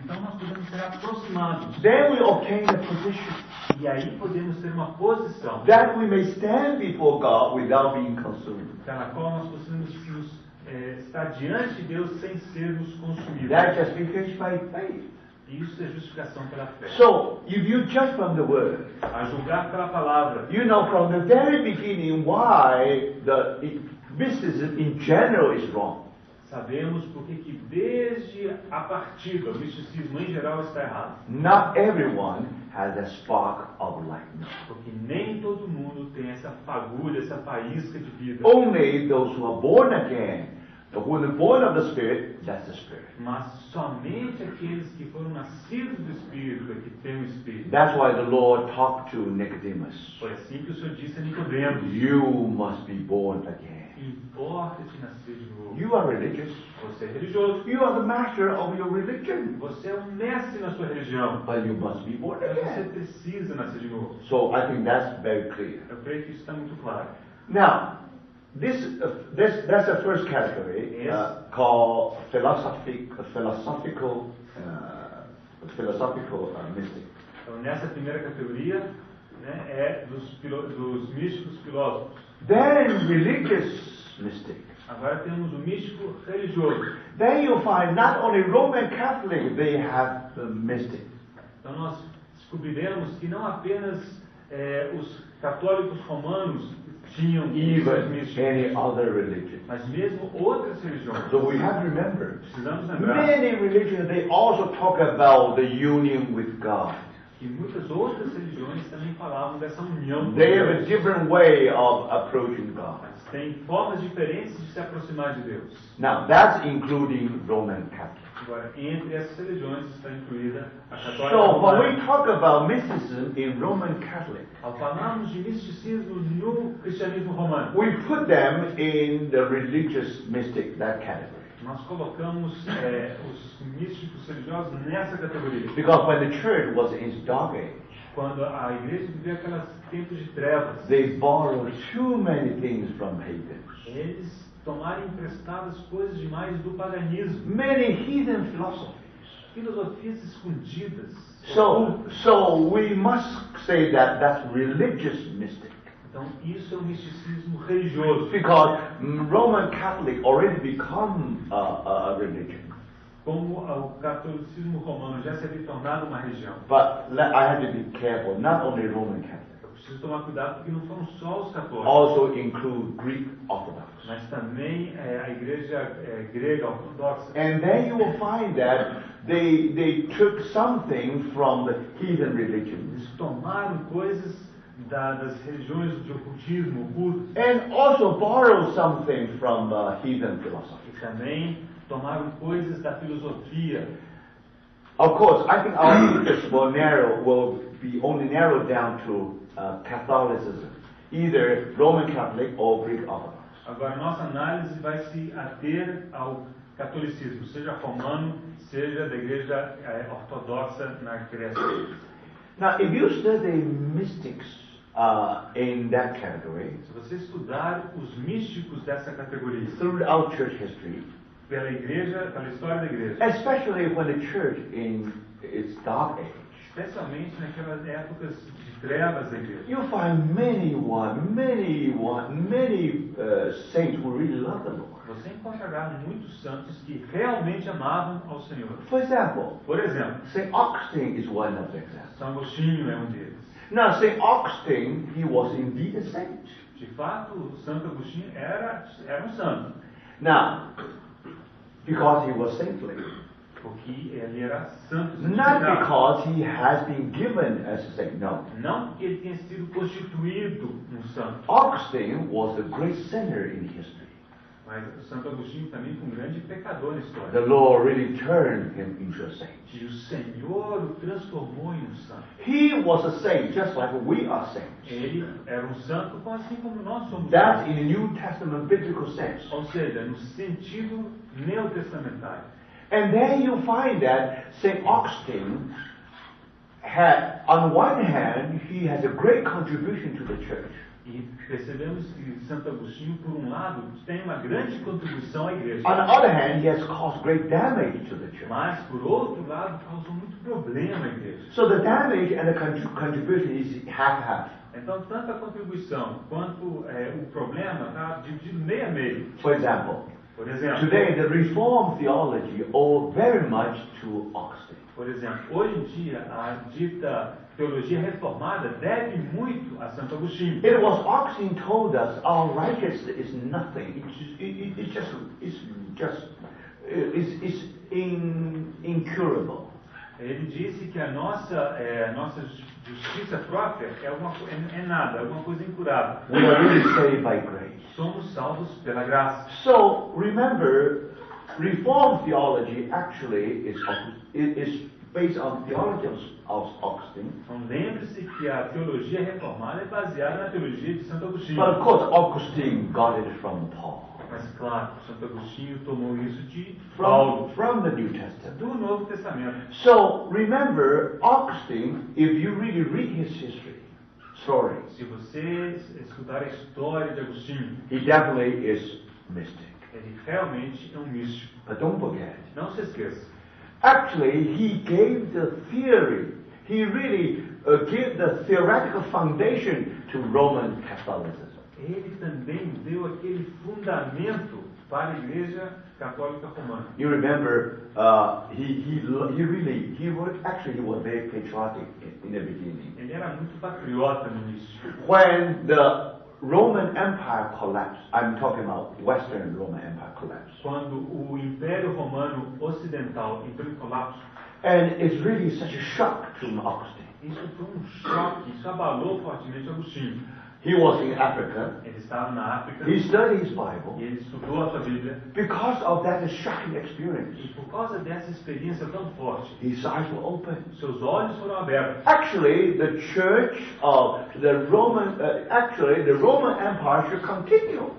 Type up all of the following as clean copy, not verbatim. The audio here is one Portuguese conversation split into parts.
Então nós podemos ser aproximados. Then we obtain a position E aí podemos ter uma posição that we may stand before God without being consumed. pela qual nós possamos estar diante de Deus sem sermos consumidos. That's justification by faith. Isso é justificação pela fé. So, if you judge from the word, A julgar pela palavra, you know from the very beginning why the mysticism in general is wrong. sabemos porque que desde a partida o misticismo em geral está errado. Not everyone has a spark of lightning. Porque nem todo mundo tem essa fagulha, essa faísca de vida. Only those who are born again, who are born of the Spirit, that's the Spirit. Mas somente aqueles que foram nascidos do Espírito é que têm o Espírito. That's why the Lord talked to Nicodemus. Foi assim que o Senhor disse a Nicodemos: You must be born again. importa-te nascer de novo. You are religious. Você é religioso. You are the master of your religion. Você é um mestre na sua religião. But you must be born Mas você again. precisa nascer de novo. So I think that's very clear. Eu creio que isso está muito claro. Now, that's the first category Yes. called philosophical mystic. Então, nessa primeira categoria, né, é dos místicos filósofos. Then religious mystic. Agora temos o místico religioso. Then you find not only Roman Catholic, they have the mystic. Então nós descobriremos que não apenas os católicos romanos tinham os seus Even místicos, any other religion. mas mesmo outras religiões. So we have to remember, Precisamos lembrar many religions, they also talk about the union with God. que muitas outras religiões também falavam dessa união com They have a Deus. different way of approaching God. Mas tem formas diferentes de se aproximar de Deus. Now, that's including Roman Catholic. Agora, entre essas religiões está incluída a católica So, when romana. we talk about mysticism in Roman Catholic, Ao falarmos de misticismo no cristianismo romano, we put them in the religious mystic, that category. nós colocamos os místicos religiosos nessa categoria. Because when the church was in its dark age, Quando a igreja vivia aqueles tempos de trevas, they borrowed too many things from pagans. eles tomaram emprestadas coisas demais do paganismo, Many heathen philosophies. filosofias escondidas. So we must say that that's religious mystic. Então isso é o misticismo religioso. Because Roman Catholic already become a religion. Como o catolicismo romano já se havia tornado uma religião. But I have to be careful, not only Roman Catholic. Eu preciso tomar cuidado porque não foram só os católicos, Also include Greek Orthodox. mas também a igreja grega ortodoxa. And then you will find that they took something from the heathen religions Eles tomaram coisas das religiões de ocultismo, ocultos, and also borrowed something from the heathen philosophy. e também tomaram coisas da filosofia. Of course, I think our interest will be only narrowed down to Catholicism, either Roman Catholic or Greek Orthodox. Agora, nossa análise vai se ater ao catolicismo, seja romano, seja da igreja ortodoxa na Grécia. Now, if you study mystics in that category, Se você estudar os místicos dessa categoria, throughout church history, pela igreja, pela história da igreja, especially when the church in its dark age, especialmente naquelas épocas de trevas da igreja, you find many saints who really love the Lord. você encontrará muitos santos que realmente amavam ao Senhor. For example, Por exemplo, Saint Augustine is one of the examples. São Agostinho é um deles. Now, Saint Augustine, he was indeed a saint. De fato, o Santo Agostinho era um santo, Now, because he was saintly, porque ele era santo. not santificado. because he has been given as a saint, no. Não porque ele tenha sido constituído um santo, Augustine was a great sinner in history. mas o Santo Agostinho também foi um grande pecador na história. The Lord really turned him into a saint. E o Senhor o transformou em um santo. He was a saint just like we are saints. Ele era um santo assim como nós somos That's santos. in the New Testament biblical sense. Ou seja, no sentido neotestamentário. And then you find that St. Augustine had, on one hand, he has a great contribution to the church. E percebemos que Santo Agostinho, por um lado, tem uma grande contribuição à igreja. On the other hand, he has caused great damage to the church. Mas, por outro lado, causou muito problema à igreja. So the damage and the contribution is half-half. Então, tanto a contribuição quanto o problema está dividido meio a meio. For example, Por exemplo, today the Reformed theology owe very much to Augustine. Por exemplo, hoje em dia, a dita teologia reformada deve muito a Santo Agostinho. It was Augustine told us our righteousness is nothing. It's incurable. Ele disse que a nossa justiça própria é nada, é alguma coisa incurável. We are really saved by grace. Somos salvos pela graça. So remember, Reformed theology actually is based on theology of Augustine. Então lembre-se que a teologia reformada é baseada na teologia de Santo Agostinho. But of course, Augustine got it from Paul. Mas claro, Santo Agostinho tomou isso de Paulo, From the New Testament. do Novo Testamento. So remember, Augustine, if you really read his story, Se você estudar a história de Agostinho, he definitely is mystic. ele realmente é um místico. But don't forget, Não se esqueça. actually, he gave the theory. He really gave the theoretical foundation to Roman Catholicism. Ele também deu aquele fundamento para a Igreja Católica Romana. You remember, he was very patriotic in the beginning. Ele era muito patriota no início. When the Roman Empire collapsed, I'm talking about Western Roman Empire collapsed. Quando o Império Romano Ocidental entrou em colapso, And it's really such a shock to Augustine. isso foi um choque, isso abalou fortemente Agostinho. He was in Africa. Ele estava na África He e studied his Bible. ele estudou a sua Bíblia. Because of that shocking experience, E por causa dessa experiência tão forte, his eyes were open. seus olhos foram abertos. Actually, the church of the Roman Empire should continue.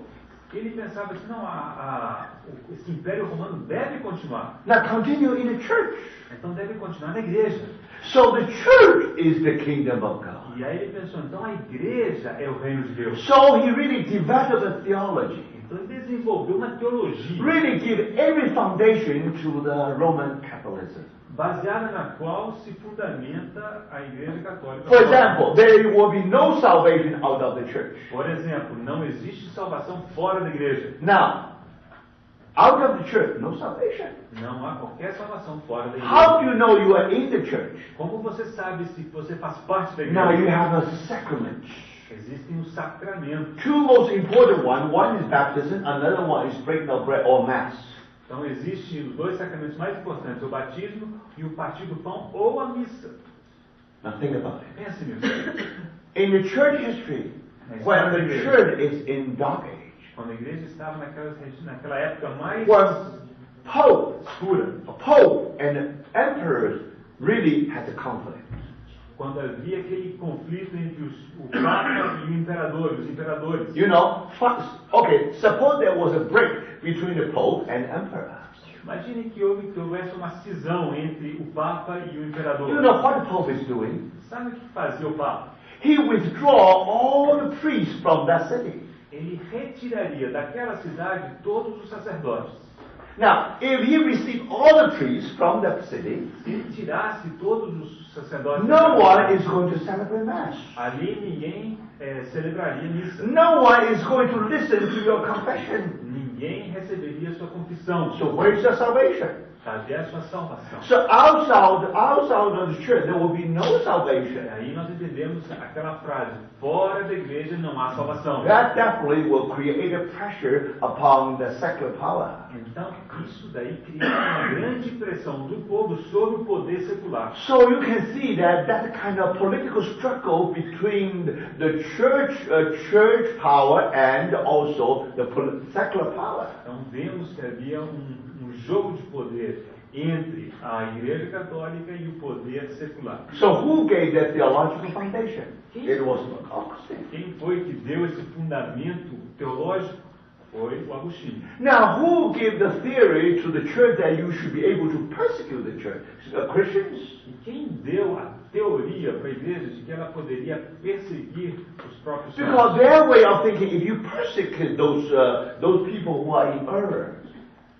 Ele pensava assim, não, esse Império Romano deve continuar. Now continue in the church. Então deve continuar na igreja. So the church is the kingdom of God. E aí ele pensou, então a igreja é o reino de Deus. So he really developed a theology. Então ele desenvolveu uma teologia Really give every foundation to the Roman Catholicism. baseada na qual se fundamenta a Igreja Católica. For example, there will be no salvation out of the church. Por exemplo, não existe salvação fora da igreja. Now, out of the church, no salvation. Não há qualquer salvação fora da igreja. How do you know you are in the church? Como você sabe se você faz parte da Now you igreja? have a sacrament. Existem os sacramentos. Two most important one is baptism, another one is breaking of bread or mass. Então existem os dois sacramentos mais importantes, o batismo e o partir do pão ou a missa. Now think about it. Pense nisso. In the church history, when the church is in dark age, Quando a igreja estava naquela época mais when escura, Pope and emperors really had a conflict. quando havia aquele conflito entre o Papa e os imperadores. You know, okay, suppose there was a break between the Pope and emperor. Imagine que houvesse uma cisão entre o Papa e o imperador. You know what the Pope is doing? Sabe o que fazia o Papa? He withdraw all the priests from that city. Ele retiraria daquela cidade todos os sacerdotes. Now, if he received all the priests from that city, Se ele tirasse todos os sacerdotes, no one is going to celebrate Mass. ali ninguém celebraria missa. No one is going to listen to your confession. Ninguém receberia sua confissão. So where's the salvation? Cadê a sua salvação? So outside of the church, there will be no E salvation. aí nós entendemos aquela frase: fora da igreja não há salvação. That definitely will create a pressure upon the secular power. Então isso daí cria uma grande pressão do povo sobre o poder secular. So you can see that kind of political struggle between the church power and also the secular power. Então vemos que havia um jogo de poder entre a Igreja Católica e o poder secular. So who gave that theological foundation? It was Augustine. Quem foi que deu esse fundamento teológico? Foi o Agostinho. Now, who gave the theory to the church that you should be able to persecute the church? Christians? E quem deu a teoria para a igreja de que ela poderia perseguir os próprios Because santos? their way of thinking, if you persecute those people who are in error,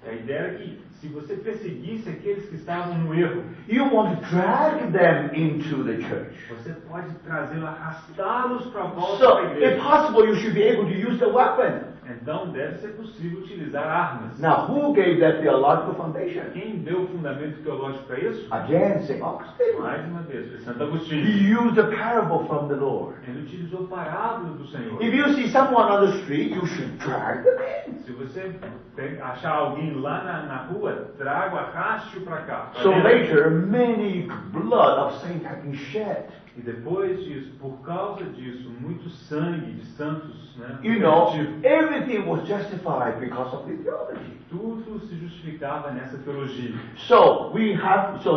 A ideia era que se você perseguisse aqueles que estavam no erro, you want to drag them into the church. você pode trazê-los, arrastá-los para a volta So, da if igreja. possible, you should be able to use the weapon. Então deve ser possível utilizar armas. Now, who gave that theological foundation? Quem deu o fundamento teológico para isso? Again, St. Augustine. Mais uma vez, foi Santo He Agostinho. used a parable from the Lord. Ele utilizou parábola do Senhor. If you see someone on the street, you should drag them in. Se você achar alguém lá na rua, traga, arraste-o para cá. pra So dentro. later, many blood of saints have been shed. E depois disso, por causa disso, muito sangue de santos, né? You know, convertidos. everything was justified because of the theology. Tudo se justificava nessa teologia. So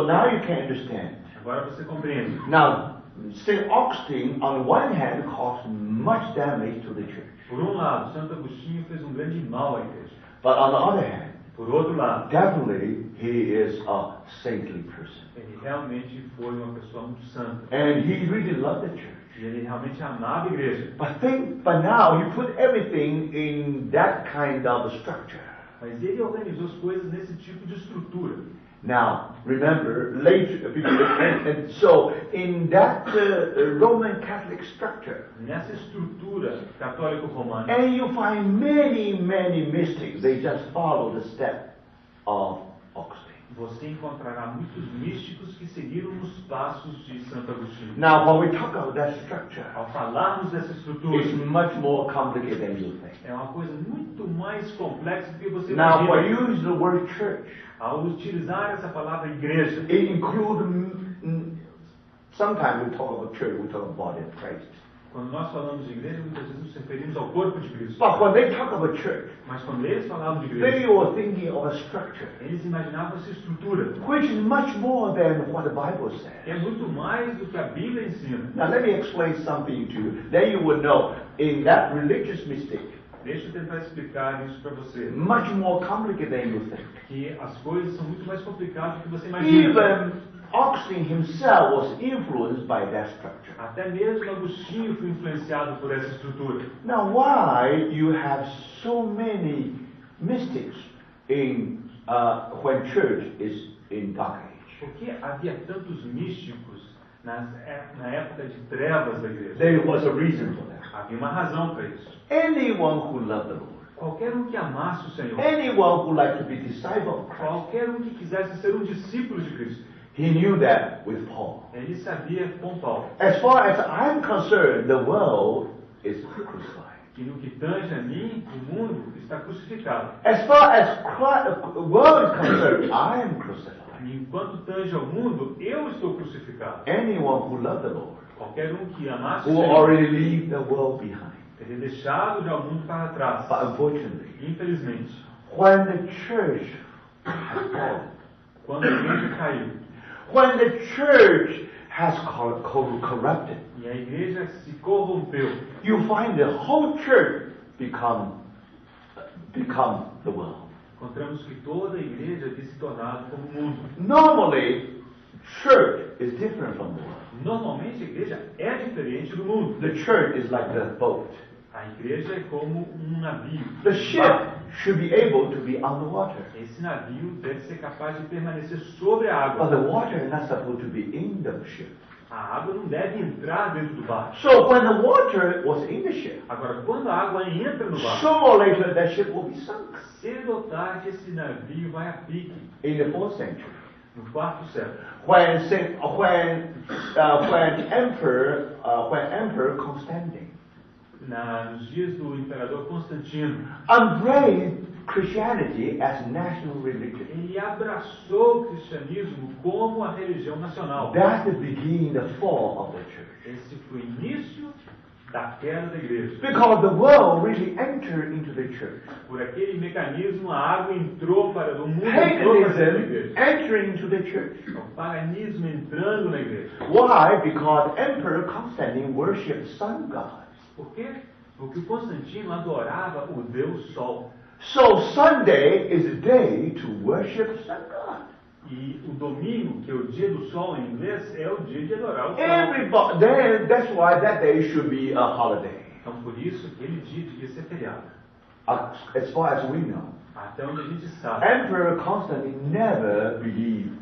now you can understand. Agora você compreende. Now, St. Augustine, on one hand, caused much damage to the church. Por um lado, Santo Agostinho fez um grande mal à igreja. But on the other hand, Por outro lado, definitely he is a saintly person. ele realmente foi uma pessoa muito santa. And he really loved the church. E ele realmente amava a igreja. But now he put everything in that kind of structure. Mas ele organizou as coisas nesse tipo de estrutura. Now, remember, later, and so in that Roman Catholic structure, Nessa estrutura católico-romana, and you find many mystics, they just follow the step of Augustine. você encontrará muitos místicos que seguiram os passos de Santo Agostinho. Now, when we talk about that structure, Ao falarmos dessa estrutura, it's much more complicated than you think. é uma coisa muito mais complexa do que você Now, when imagina. you use the word church, Ao utilizar essa palavra igreja, it includes, sometimes we talk about church, we talk about body of Christ. quando nós falamos de igreja, muitas vezes nos referimos ao corpo de Cristo. But when they talk about church, Mas quando eles falavam de they igreja, were thinking of a structure, eles imaginavam essa estrutura, which is much more than what the Bible que says. é muito mais do que a Bíblia ensina. Now let me explain something to you. Then you will know, in that religious mistake, Deixa eu tentar explicar isso para você. much more complicated than you think. Que as coisas são muito mais complicadas do que você imagina. Even Augustine himself was influenced by that structure. Até mesmo Agostinho foi influenciado por essa estrutura. Now why you have so many mystics in when church is in dark age? Por que havia tantos místicos na época de trevas da igreja? There was a reason for that. Havia uma razão para isso. Anyone who loved the Lord, Qualquer um que amasse o Senhor, anyone who liked to be disciple of Christ, qualquer um que quisesse ser um discípulo de Cristo, he knew that with Paul. ele sabia com Paulo As far as I'm concerned, the world is crucified. que no que tange a mim, o mundo está crucificado. As far as the world is concerned, I am crucified. E enquanto tange ao mundo, eu estou crucificado. Anyone who loved the Lord Qualquer um que amasse o will Senhor, already leave the world behind. teria deixado já o mundo para trás. But unfortunately, Infelizmente, when the church has fallen, quando a igreja caiu when the church has corrupted, e a igreja se corrompeu, you find the whole church become the world. encontramos que toda a igreja havia se tornado como o mundo. Normally, church is different from the world. Normalmente a igreja é diferente do mundo. The church is like the boat. A igreja é como um navio. The ship should be able to be on the water. Esse navio deve ser capaz de permanecer sobre a But the água. water is not supposed to be in the ship. A água não deve entrar dentro do barco. So when the water was in the ship, Agora, quando a água entra no barco, sooner or later that ship will be sunk. cedo ou tarde esse navio vai a pique. In the 4th century, No quarto século, when Emperor Constantine nos dias do imperador Constantino, embraced Christianity as national religion, ele abraçou o cristianismo como a religião nacional. that's the beginning, the fall of the church. Esse foi o início da queda da igreja. Because the world really entered into the church. Por aquele mecanismo, a água entrou para o mundo, entrou para dentro da Paganism igreja. entering into the church. O paganismo entrando na igreja. Why? Because Emperor Constantine worshipped sun gods. Por quê? Porque o Constantino adorava o Deus Sol. So Sunday is a day to worship sun God. E o domingo, que é o dia do Sol em inglês, é o dia de adorar o Sol. Everybody, that's why that day should be a holiday. Então por isso aquele dia devia ser feriado. As far as we know. Até onde a gente sabe. Emperor Constantine never believed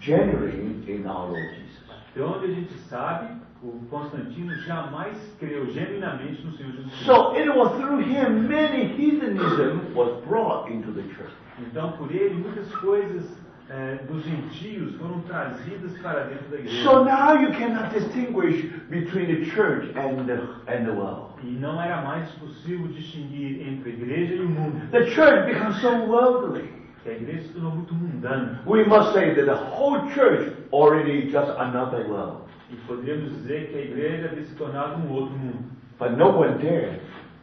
genuinely in our Lord Jesus. Até onde a gente sabe, o Constantino jamais creu genuinamente no Senhor Jesus Cristo. So it was through him many heathenism was brought into the church. Então por ele muitas coisas dos gentios foram trazidas para dentro da igreja. So now you cannot distinguish between the church and the world. E não era mais possível distinguir entre a igreja e o mundo. The church becomes so worldly. A igreja se tornou muito mundana. We must say that the whole church already just another world. E poderíamos dizer que a igreja havia se tornado um outro mundo. But no one dared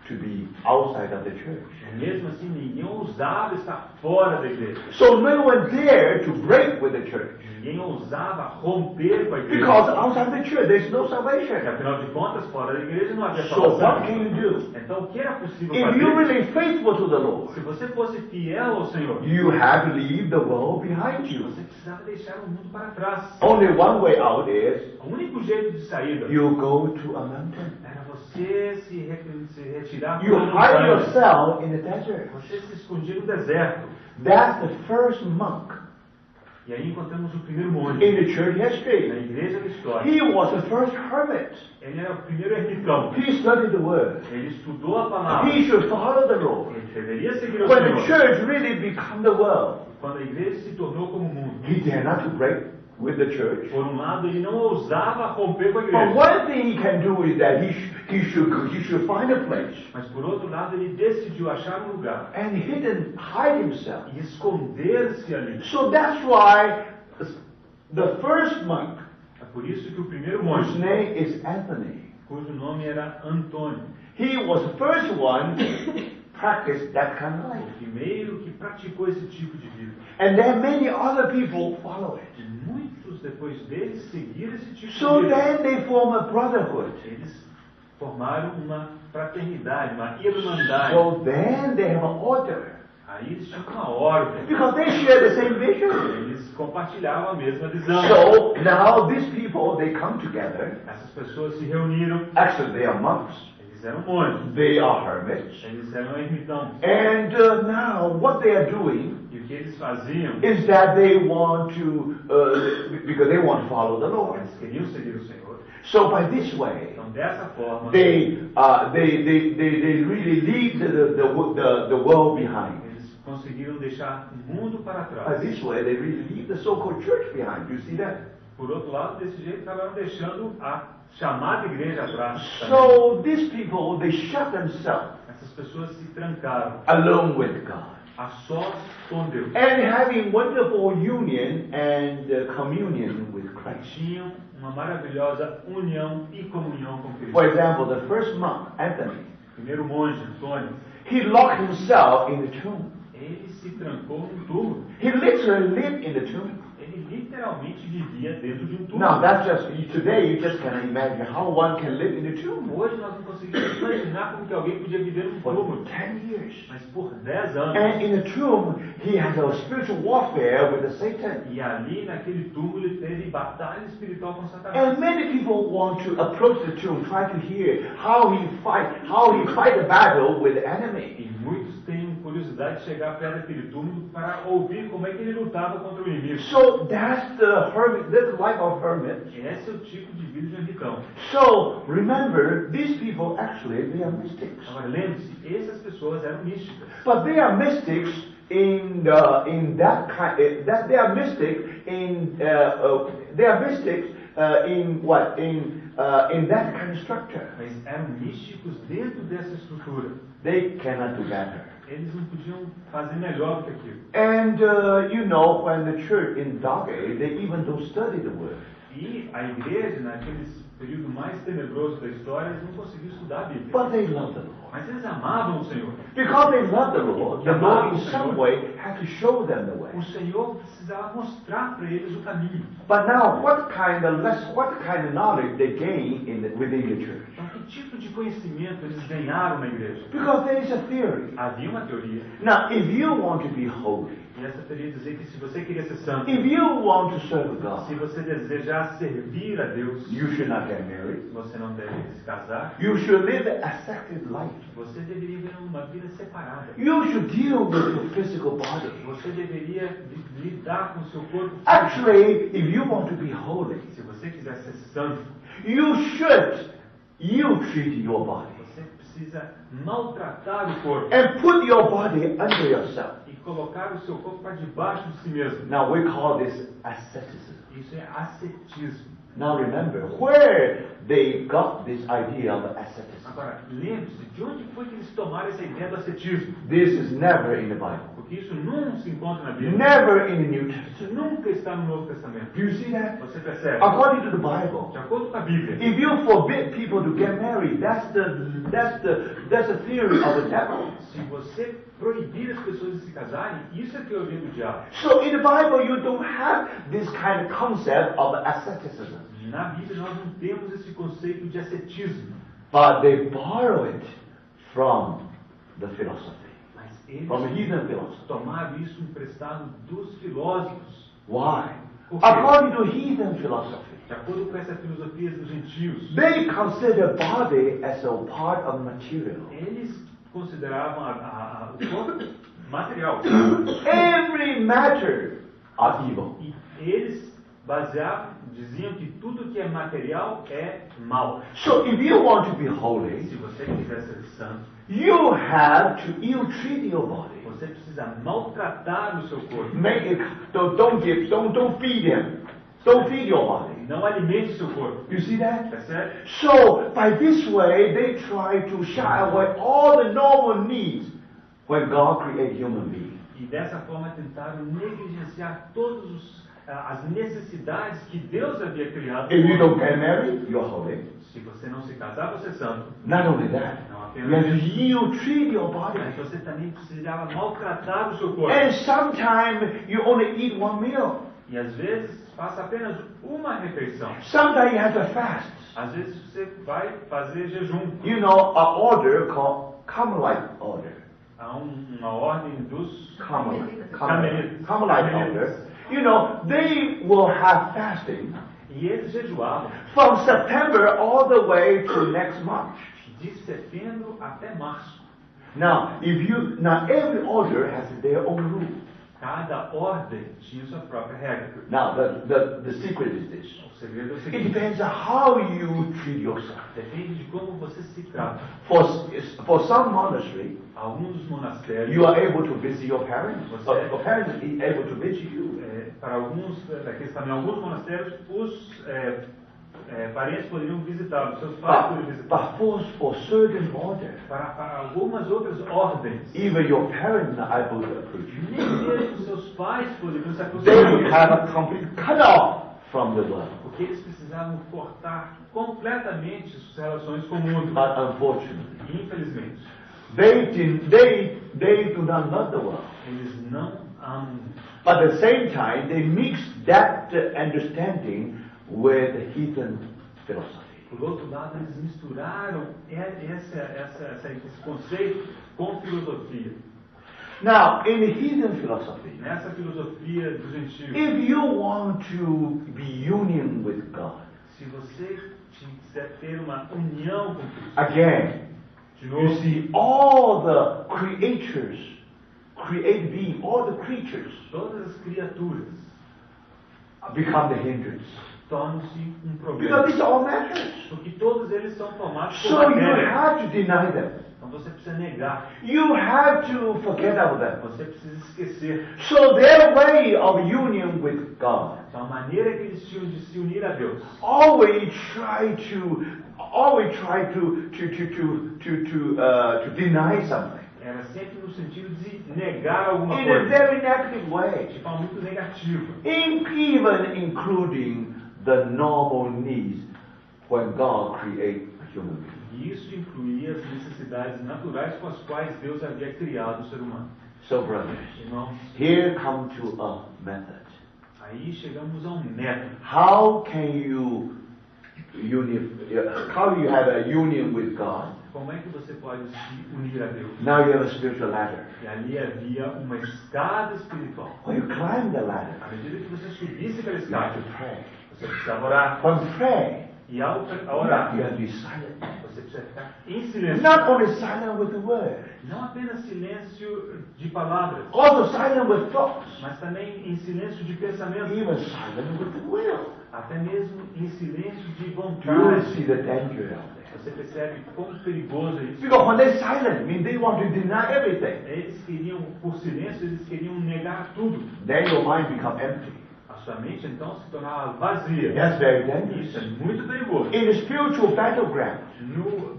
to be outside of the church. Mesmo assim, ninguém ousava estar fora da igreja. So no one dared to break with the church. Ninguém ousava romper com a igreja. Because outside the church there's no salvation. Porque, afinal de contas, fora da igreja não havia So salvação. what can you do? Então, o que era possível If fazer? you're really faithful to the Lord, Se você fosse fiel ao Senhor, you have to leave the world behind you. você precisava deixar o mundo para trás. Only one way out is O único jeito de saída you go to a mountain. era você se retirar You para uma hide montanha. yourself in the desert. Você se escondia no deserto. That's the first monk E aí encontramos o primeiro monge in the church na history. igreja da história. He was the first hermit. Ele era o primeiro ermitão. He studied the word. Ele estudou a palavra. He should follow the Lord. Ele deveria seguir o When the Senhor. church really become the world, Quando a igreja se tornou como o mundo. he dare not to break with the church. Por um lado, ele não ousava romper com a But igreja. one thing he can do is that he should find a place Mas por outro lado, ele decidiu achar um lugar and hide himself. e esconder-se ali. So that's why the first monk, É por isso que o primeiro whose monge, name is Anthony, cujo nome era Antônio, he was the first one to practice that kind of o life. primeiro que praticou esse tipo de vida. And then many other people follow it. E muitos depois dele seguiram esse tipo So de vida. then they form a brotherhood. Eles formaram uma fraternidade, uma irmandade. So then they have an order. Aí eles tinham uma ordem. Because they share the same vision. Eles compartilhavam a mesma visão. So now these people, they come together. Essas pessoas se reuniram. Actually, they are monks. Eles eram monges. They are hermits. Eles eram ermitãos. And now what they are doing E o que eles faziam? is that they want to, because they want to follow the Lord. Eles queriam seguir o Senhor. So by this way, Então, dessa forma, they really leave the world behind. eles conseguiram deixar o mundo para By trás. this way, they really leave the so-called church behind. You see that? Por outro lado, desse jeito, acabaram deixando a chamada igreja atrás. também. So these people, they shut themselves Essas pessoas se trancaram alone with God. a sós com Deus. And having wonderful union and communion with Christ. Tinham uma maravilhosa união e comunhão com Cristo. For example, the first monk, Anthony, O primeiro monge, Antônio, he locked himself in the tomb. ele se trancou num túmulo. He literally lived in the tomb. Ele literalmente vivia dentro de um túmulo. Now that's today you just cannot imagine how one can live in the tomb Hoje nós não conseguimos imaginar como que alguém podia viver num for túmulo. 10 years. Mas por 10 anos. And in the tomb, he has a spiritual warfare with the Satan. E ali naquele túmulo ele teve batalha espiritual com Satanás. And many people want to approach the tomb, try to hear how he fight the battle with the enemy. E muitos têm curiosidade de chegar perto daquele túmulo para ouvir como é que ele lutava contra o inimigo. So that's the life of hermit. Esse é o tipo de vida de ermitão. So remember, these people actually they are mystics, Agora lembre-se, essas pessoas eram místicas. but they are mystics in that kind. That they are mystic in they are mystics in what in that kind of structure. Mas eram místicos dentro dessa estrutura. They cannot do better. Eles não podiam fazer melhor do que aquilo. And when the church in Dark Age, they even don't study the word. E a igreja, naquele período mais tenebroso da história, eles não conseguiam estudar a Bíblia. But they love the Lord. Mas eles amavam o Senhor. Because they love the Lord in some way had to show them the way. pathway. O Senhor precisava mostrar para eles o caminho. But now, what kind of knowledge they gain within the church? Então, que tipo de conhecimento eles ganharam na igreja? Because there is a theory. Havia uma teoria. Now, if you want to be holy, E essa teoria dizia que se você queria ser santo, if you want to serve God, se você desejar servir a Deus, you should not get married. você não deve se casar. You should live a ascetic life. Você deveria viver uma vida separada. You should deal with your physical body. Você deveria lidar com o seu corpo. Actually, if you want to be holy, Se você quiser ser santo, you should ill-treat your body você precisa maltratar o corpo and put your body under yourself. e colocar o seu corpo para debaixo de si mesmo. Now we call this asceticism. Isso é ascetismo. Now remember where they got this idea of asceticism. Agora, lembre-se, de onde foi que eles tomaram essa ideia do ascetismo? This is never in the Bible. Porque isso não se encontra na Bíblia. Never in the New Isso Testament. nunca está no Novo Testamento. Do you see that? Você percebe? According to the Bible, De acordo com a Bíblia, if you forbid people to get married, that's the theory of the devil. se você proibir as pessoas de se casarem, isso é teoria do diabo. So in the Bible, you don't have this kind of concept of asceticism. Na Bíblia nós não temos esse conceito de ascetismo. But they borrow it from the philosophy, Mas eles from heathen philosophy. tomaram isso emprestado dos filósofos. Why? Por quê? According to heathen philosophy, De acordo com essa filosofia dos gentios, they consider body as a part of material. eles consideravam o corpo material. Every matter are evil. E eles diziam que tudo que é material é mal. So if you want to be holy, Se você quiser ser santo, you have to ill-treat your body. você precisa maltratar o seu corpo. Make it, don't feed him. Don't feed your body. Não alimente o seu corpo. You see that? Percebe? So by this way, they try to shy away all the normal needs when God created human beings. E dessa forma tentaram negligenciar as necessidades que Deus havia criado. If you don't get married, you're holy. Se você não se casar, você é santo. Not only that, Não you have apenas to isso, ill-treat your body. mas você também precisava maltratar o seu corpo. And sometimes you only eat one meal. E às vezes faça apenas uma refeição. Sometimes you have to fast. Às vezes você vai fazer jejum. You know, an order called Carmelite order. Há uma ordem dos Carmelite Carmelitas. order. You know, they will have fasting E eles jejuavam from September all the way to next March. de setembro até março. Now, every order has their own rule. Cada ordem tinha sua própria regra. Now, the secret is this. O segredo é o It seguinte: depends on how you treat yourself. depende de como você se trata. For some monastery, Alguns dos monastérios, you are able to visit your parents. Your parents are able to visit you. para alguns, daqueles também, alguns monastérios, os parentes poderiam visitar, os seus pais poderiam visitar. But for certain orders, Para algumas outras ordens, even your parents are able to approach you. nem mesmo os seus pais poderiam se They aproximar will deles, have a complete cut-off from the world. porque eles precisavam cortar completamente suas relações com o mundo. But unfortunately, E, infelizmente, they do not love the world. eles não amam. But at the same time, they mix that understanding with the heathen philosophy. Por outro lado, eles misturaram esse conceito com filosofia. Now, in the heathen philosophy, Nessa filosofia dos gentios, if you want to be union with God, se você quiser ter uma união com Cristo, again, de you novo, see all the created beings, all the creatures todas as criaturas become the hindrance. tornam-se Because problema. these are all matters. Porque todos eles são formados por So you matéria. have to deny them. Então você precisa negar. You have to forget about them. Você precisa esquecer. So their way of union with God Então a maneira que eles tinham de se unir a Deus always try to deny something era sempre no sentido de negar alguma in a coisa. very negative way, De forma muito negativa. even including the normal needs when God created a human being. E isso incluía as necessidades naturais com as quais Deus havia criado o ser humano. So, brothers, Irmãos, here come to a method. aí chegamos a um método. How you have a union with God? Como é que você pode se unir a Deus? Now you have a spiritual ladder. E ali havia uma escada espiritual. When you climb the ladder, À medida que você subisse aquela you have escada, to pray. você precisava orar. When pray, E ao you orar, have to be silent. você precisa ficar em silêncio. Not only silent with the word, Não apenas silêncio de palavras, also silent with thoughts, mas também em silêncio de pensamento. even silent with the will. Até mesmo em silêncio de Do you vontade. see the danger out there? Você percebe quão perigoso é isso? Because when they're silent, they want to deny everything. Eles queriam, por silêncio, eles queriam negar tudo. Then your mind becomes empty. A sua mente então se tornava vazia. That's very Isso é dangerous. muito perigoso. In the spiritual battleground, No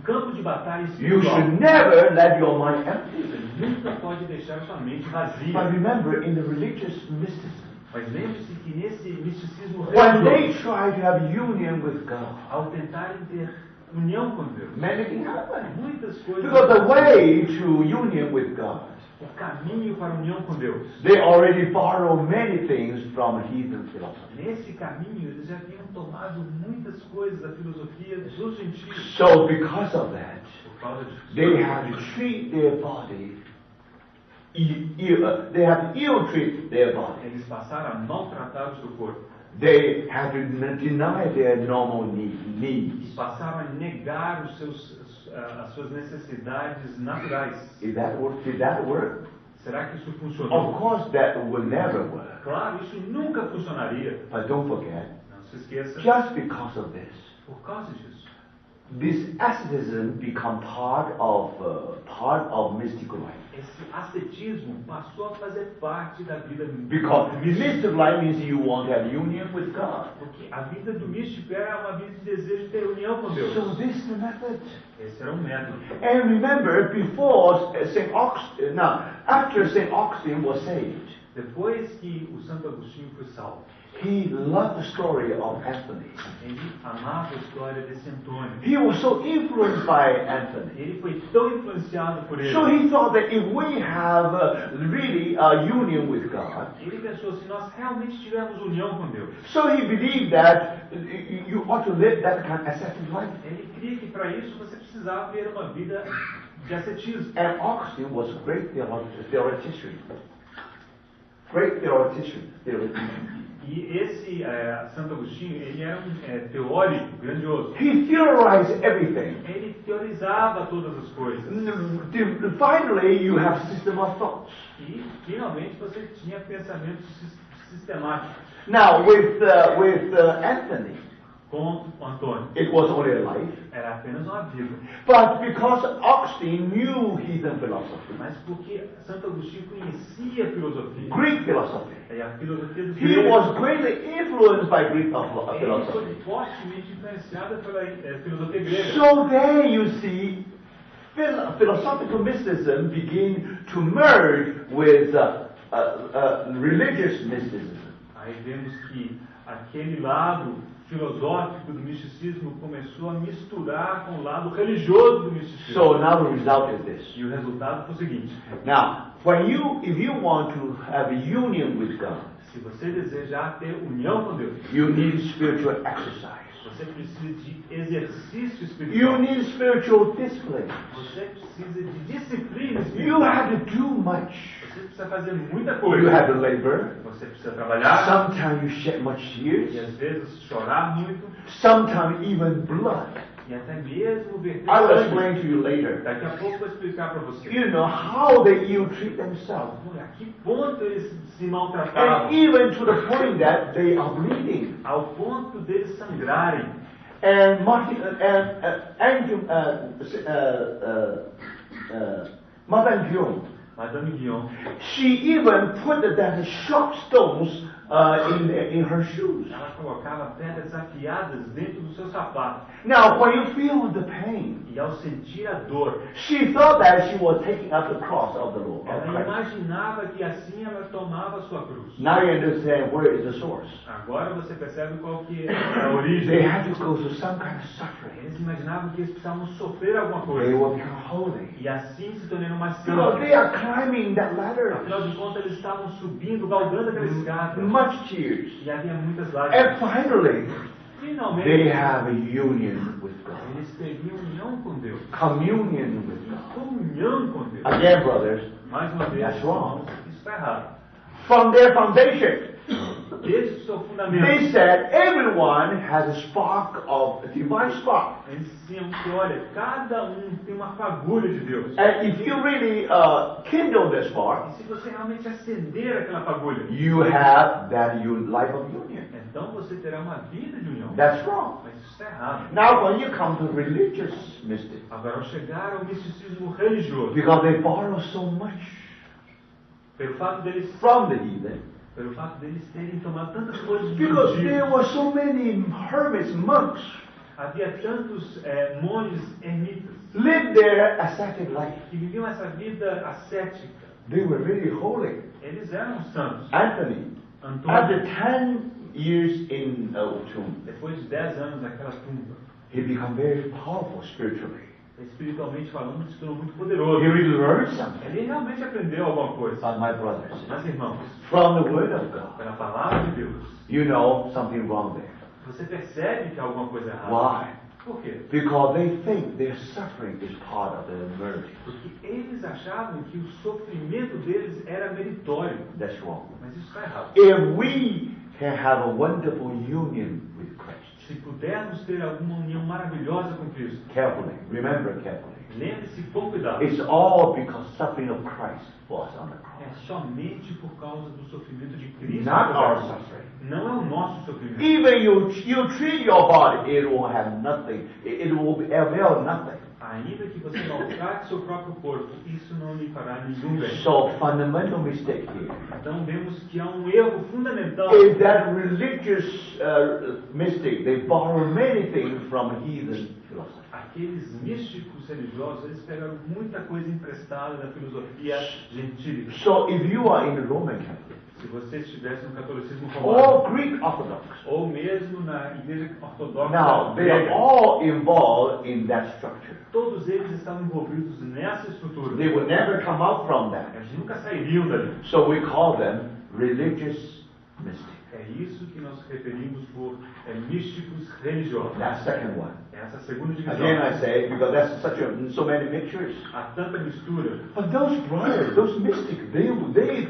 campo de batalha you espiritual, should never let your mind empty. você nunca pode deixar sua mente vazia. But remember, in the religious mysticism, Mas lembre-se que nesse misticismo when they religioso, try to have union with God, ao tentarem ter união com Deus, many things happen. muitas coisas. Because the way to union with God, O caminho para a união com Deus. they already borrow many things from heathen philosophy. Nesse caminho, eles já haviam tomado muitas coisas da filosofia dos gentios. So because of that, Por causa disso, they have to treat their body, they have to ill-treat their body. eles passaram a maltratar o seu corpo. They have to deny their normal E needs. passaram a negar as suas necessidades naturais. Did that work? Será que isso Of funcionou? course that will never work. Claro, isso nunca funcionaria. But don't forget, Não se esqueça, just because of this, por causa disso, this asceticism become part of mystical life. esse ascetismo passou a fazer parte da vida Because mística. mystical life means you want to have union with God. Porque a vida do místico era uma vida de desejo de ter união com Deus. So this is the method. Esse era um método. And remember, before Saint Augustine, now after Saint Augustine was saved, Depois que o Santo Agostinho foi salvo, he loved the story of Anthony. ele amava a história desse Antônio. He was so influenced by Anthony. Ele foi tão influenciado por ele. So he thought that if we have really a union with God, Ele pensou, se nós realmente tivermos união com Deus, so he believed that you ought to live that kind of ascetic life. ele cria que para isso você precisava ter uma vida de ascetismo. And Augustine was a great theoretician. Great theoretician. E esse Santo Agostinho, ele era um teórico grandioso. He theorized everything. Ele teorizava todas as coisas. Finally, you have system of thoughts. E, finalmente, você tinha pensamentos sistemáticos. Now, with Anthony, Com o Antônio, it was only a life. era apenas uma vida. But because Augustine knew heathen philosophy, Mas porque Santo Agostinho conhecia a filosofia, Greek philosophy, e a filosofia dos he gregos, was greatly influenced by Greek ele philosophy. foi fortemente influenciado pela filosofia grega. So there you see, philosophical mysticism begin to merge with religious mysticism. Aí vemos que aquele lado filosófico do misticismo começou a misturar com o lado religioso do misticismo. So now the result is this. E o resultado foi o seguinte: Now, if you want to have a union with God, se você desejar ter união com Deus, you need spiritual exercise. você precisa de exercício You espiritual. need spiritual discipline. Você precisa de disciplina You espiritual. have to do much. Você precisa fazer muita You coisa. have to labor. Você precisa trabalhar. Sometimes you shed much E tears. às vezes chorar muito. Sometimes even blood. E até mesmo verter I will sangue. explain to you later. Daqui a pouco eu vou explicar para você. You know how they ill-treat themselves. A que ponto eles se maltratavam. And even to the point that they are bleeding. Ao ponto deles sangrarem. And Madame Guillaume, Madame Guion, she even put the sharp stones in her shoes. Ela colocava pedras afiadas dentro do seu sapato. Now, when you feel the pain, E ao sentir a dor, she thought that she was taking up the cross of the Lord. ela Of Christ. imaginava que assim ela tomava a sua cruz. Now you understand where is the source. Agora você percebe qual que é a They origem. had to go through some kind of suffering. Eles imaginavam que eles precisavam sofrer alguma They coisa. will become holy. E assim se tornando uma Because santa. they are climbing that ladder. Afinal de contas, eles estavam subindo, galgando aquela escada. Much tears. E havia muitas And lágrimas. finally, they Finalmente, have a union with God. eles teriam união com Deus. Communion with God. Comunhão com Deus. Again, brothers, Mais uma vez, That's wrong. isso está errado. from their foundation, Desde o seu fundamento, they said everyone has a spark of a divine spark. eles diziam que, olha, cada um tem uma fagulha de Deus. And if you really kindle the E spark, se você realmente acender aquela fagulha, you have that life of union. então você terá uma vida de união. That's wrong. Mas isso está errado. Now, when you come to religious mystics, Agora, ao chegar ao misticismo religioso, because they borrow so much pelo fato deles from the heathen, Pelo fato deles terem tomado tantas coisas dos because there gentios, were so many hermits, monks, havia tantos monges ermitas lived their ascetic life. que viviam essa vida ascética. They were really holy. Eles eram santos. Anthony, Antônio, after 10 years in tomb, depois de 10 anos naquela tumba, he became very powerful spiritually. espiritualmente falando, se tornou muito He poderoso. really learned something. Ele realmente aprendeu alguma coisa. But my brothers, Mas, irmãos, from the Word of God, pela palavra de Deus, you know something wrong there. você percebe que há alguma coisa errada. Why? Por quê? Because they think their suffering is part of their merit. Porque eles achavam que o sofrimento deles era meritório. That's wrong. Mas isso está errado. If we can have a wonderful union with Christ, Se pudermos ter alguma união maravilhosa com Cristo, carefully, remember carefully, lembre-se com cuidado. it's all because suffering of Christ was on the É cross. somente por causa do sofrimento de Cristo. Not que our acontece. suffering. Não é o nosso sofrimento. Even you treat your body, it will have nothing. It will avail nothing. Ainda que você maltrate seu próprio corpo, isso não lhe fará nenhum bem. So fundamental mistake here Então vemos que há um erro fundamental. is that religious mistake. They borrow many things from heathen philosophy. Aqueles místicos religiosos, eles pegaram muita coisa emprestada da filosofia gentílica. So if you are in the Roman Catholic Se você estivesse no catolicismo romano, or Greek Orthodox, ou mesmo na igreja ortodoxa now they are grega, all involved in that structure. todos eles estavam envolvidos nessa estrutura. They will never come out from that. Eles nunca sairiam dali. So we call them religious mystics. É isso que nós referimos por místicos religiosos. That's second one. Essa é a segunda divisão. Again, I say because that's so many mixtures. Há tanta mistura. But those brothers, those mystics, they really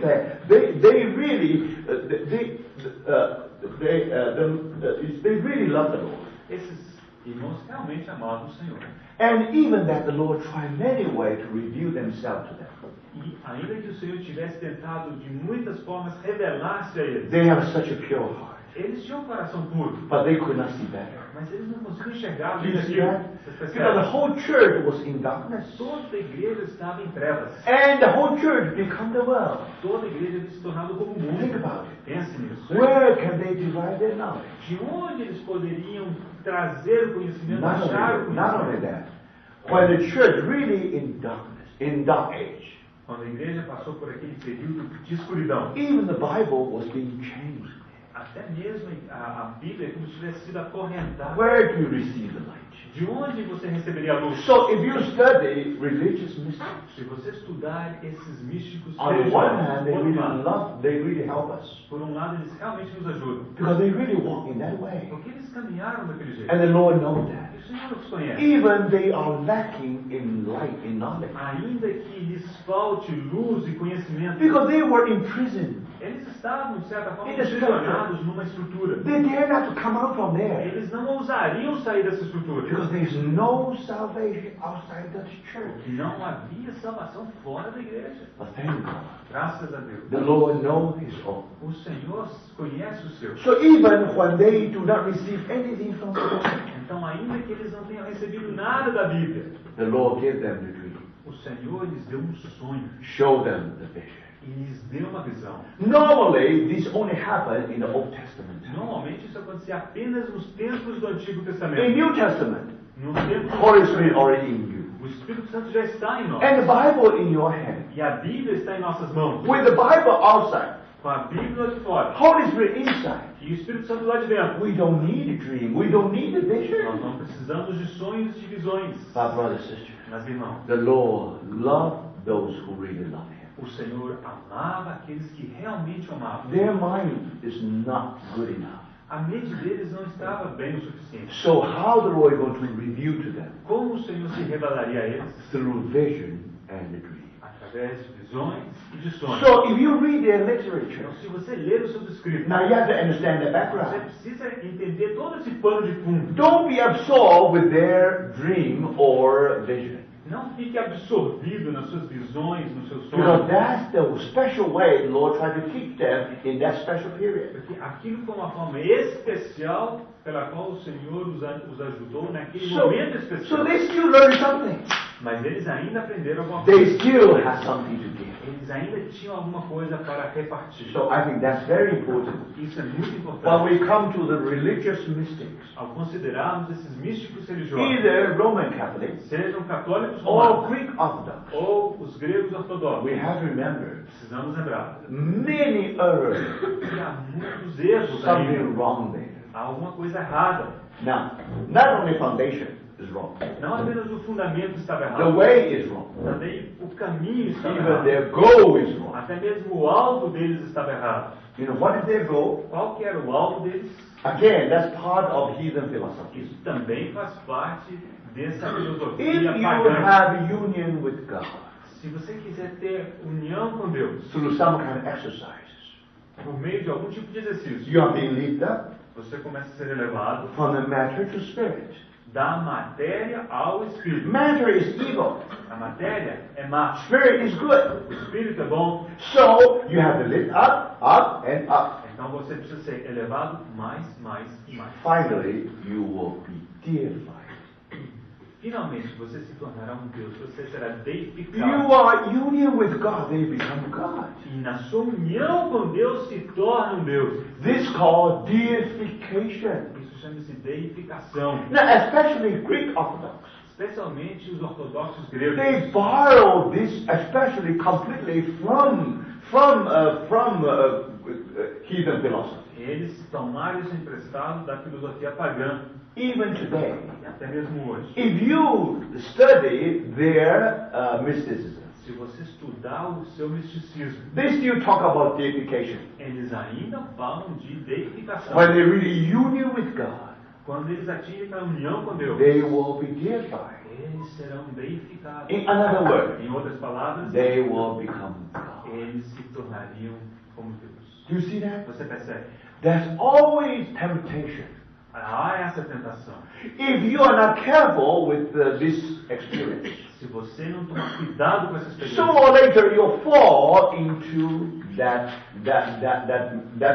they really love the Lord. Esses irmãos realmente amavam o Senhor. And even that the Lord tried many ways to reveal themselves to them. E ainda que o Senhor tivesse tentado de muitas formas revelar-se a eles, They have such a pure heart, eles tinham um coração puro, but they could not see better. mas eles não conseguiam enxergar Do bem you see aquilo. that? Vocês Because the percebem? whole church was in darkness. Toda a igreja estava em trevas. And the whole church become the world. Toda a igreja havia se tornado como o Think mundo. about it. Pense nisso. Where can they derive their knowledge? De onde eles poderiam trazer o conhecimento, Not achar o only conhecimento? that. When the church really in darkness, in dark age, Quando a igreja passou por aquele período de escuridão, even the Bible was being changed. até mesmo a Bíblia é como se tivesse sido acorrentada. Where do you receive the light? De onde você receberia a luz? So if you study religious mystics, Se você estudar esses místicos on the one hand, they por really um lado, love, they really help us. por um lado, eles realmente nos ajudam. Because they really walk in that way. Porque eles caminharam daquele jeito. And the Lord knows that. E o Senhor os conhece. Even they are lacking in light, in knowledge. Ainda que lhes falte luz e conhecimento, Because they were in prison. eles estavam, de certa forma, In the structure. aprisionados numa estrutura. They dare not to come out from there. Eles não ousariam sair dessa estrutura. Because there is no salvation outside the church. Não havia salvação fora da igreja. But thank God, Graças a Deus. the Lord knows His own. O Senhor conhece os seus. So even when they do not receive anything from the Lord, Então, ainda que eles não tenham recebido nada da Bíblia, the Lord gave them the dream, o Senhor lhes deu um sonho, show them the vision. E lhes deu uma visão. Normally, this only happened in the Old Testament. Normalmente isso acontecia apenas nos tempos do Antigo In Testamento. New Testament, No tempo Holy Spirit already in you. o Espírito Santo já está em nós. And the Bible in your hand. E a Bíblia está em nossas mãos. With the Bible outside, Com a Bíblia lá de fora. Holy Spirit inside. E o Espírito Santo lá de dentro. We don't need a dream. We don't need a Nós vision. não precisamos de sonhos e de visões. But brothers and sisters, Mas irmãos, the Lord loved those who really love Him. o Senhor amava aqueles que realmente o amavam. Their mind is not good enough. A mente deles não estava bem o suficiente. So how the Lord is going to reveal to them? Como o Senhor se revelaria a eles? Through vision and the dream. Através de visões e de sonhos. So if you read their literature, Então, se você ler os seus escritos, now you have to understand the você background. precisa entender todo esse pano de fundo. Don't be absorbed with their dream or vision. Não fique absorvido nas suas visões, nos seus Because sonhos. that's the special way the Lord tried to teach them in that special period. Porque aquilo foi uma forma especial pela qual o Senhor os ajudou naquele So, momento so especial. they still learn something. Mas eles ainda aprenderam alguma They coisa. still have something to give. Eles ainda tinham alguma coisa para repartir. So I think that's very important. Isso é muito When importante. we come to the religious mystics, Ao considerarmos esses místicos religiosos, either Roman Catholics sejam católicos or romanos Greek Orthodox, ou os gregos ortodoxos, we have to remember precisamos lembrar many errors, que há muitos erros something aí. wrong there. Há alguma coisa errada. Now, not only foundation is wrong, Não apenas o fundamento estava the errado, way is wrong, também o caminho estava even errado. their goal is wrong. Até mesmo o alvo deles estava errado. You know, what is their goal? Qual que era o alvo deles? Again, that's part of heathen philosophy. Isso também faz parte dessa filosofia If you pagã. have union with God Se você quiser ter união com Deus through some kind of exercises, por meio de algum tipo de exercício, you are being lifted up você começa a ser elevado from the matter to spirit. da matéria ao espírito. Matter is evil, A matéria é má, spirit is good. o espírito é bom. So you have to lift up, up, and up. Então você precisa ser elevado mais e mais. Finally, you will be deified. Finalmente você se tornará um Deus, você será You deificado. are union with God, then you become God. E na sua união com Deus se torna um Deus. This called deification. Isso chama-se deificação. Now, especially Greek Orthodox, Especialmente os ortodoxos gregos. they borrow this, especially completely from heathen philosophy. Eles tomaram isso emprestado da filosofia pagã, Even today, e até mesmo hoje. if you study their mysticism, Se você estudar o seu misticismo, they still talk about deification. eles ainda falam de deificação. When they really union with God, Quando eles atingem a união com Deus, they will be deified. eles serão deificados. In another word, Em outras palavras, they will become God. eles se tornariam como Deus. Do you see that? Você percebe? There's always temptation. Há essa tentação. If you are not careful with this experience, Se você não tomar cuidado com essa experiência, sooner or later you'll fall into that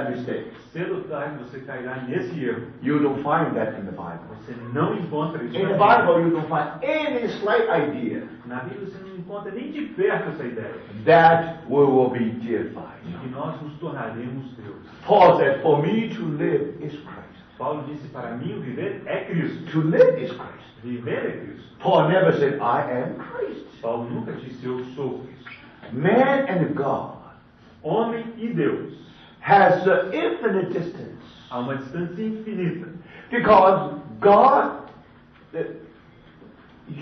mistake. cedo ou tarde você cairá nesse erro. You don't find that in the Bible. Você não encontra isso In the na Bíblia. Bible, you don't find any slight idea Na Bíblia você não encontra nem de perto essa ideia that we will be deified. de que nós nos tornaremos Deus. Paul said, "For me to live is Christ. Paulo disse, para mim o viver é Cristo. To live is Christ." Viver é Cristo. Paul never said, "I am Christ." Paulo nunca disse, eu sou Cristo. Man and God Homem e Deus. has an infinite distance Há uma distância infinita. because God, the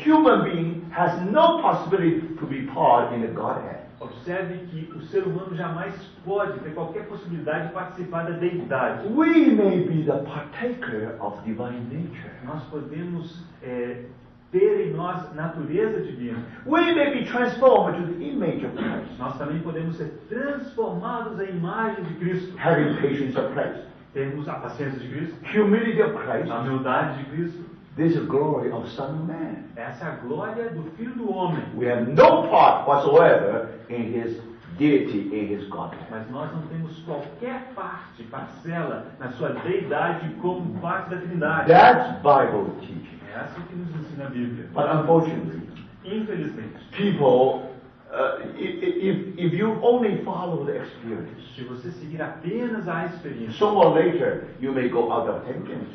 human being, has no possibility to be part in the Godhead. Observe que o ser humano jamais pode ter qualquer possibilidade de participar da deidade. We may be the partaker of divine nature. Nós podemos ter em nós natureza divina. We may be transformed into the image of Christ, Nós também podemos ser transformados à imagem de Cristo. having patience of Christ, Temos a paciência de Cristo, humility of Christ. a humildade de Cristo. This is the glory of Son of Man. Essa é a glória do Filho do Homem. We have no part whatsoever in His deity, in His Godhead. Mas nós não temos qualquer parte, parcela, na sua deidade como parte da Trindade. That's Bible teaching. É assim que nos ensina a Bíblia. But unfortunately, Infelizmente, people if you only follow the experience, Se você seguir apenas a experiência, sooner or later you may go out of tangent.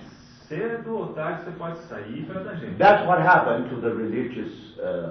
cedo ou tarde você pode sair para a tangente. That's what happened to the religious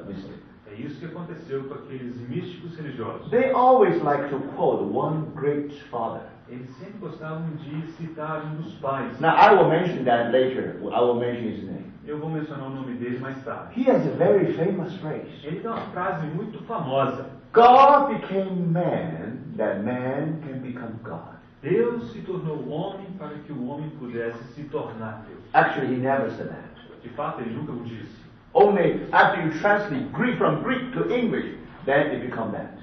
mystic. É isso que aconteceu com aqueles místicos religiosos. They always like to quote one great father. Eles sempre gostavam de citar um dos pais. Now I will mention that later. I will mention his name. Eu vou mencionar o nome dele mais tarde. He has a very famous phrase. Ele tem uma frase muito famosa. God became man that man can become God. Deus se tornou homem para que o homem pudesse se tornar Deus. Actually, he never said that. De fato, ele nunca o disse. Only after you translate Greek from Greek to English, then it becomes that.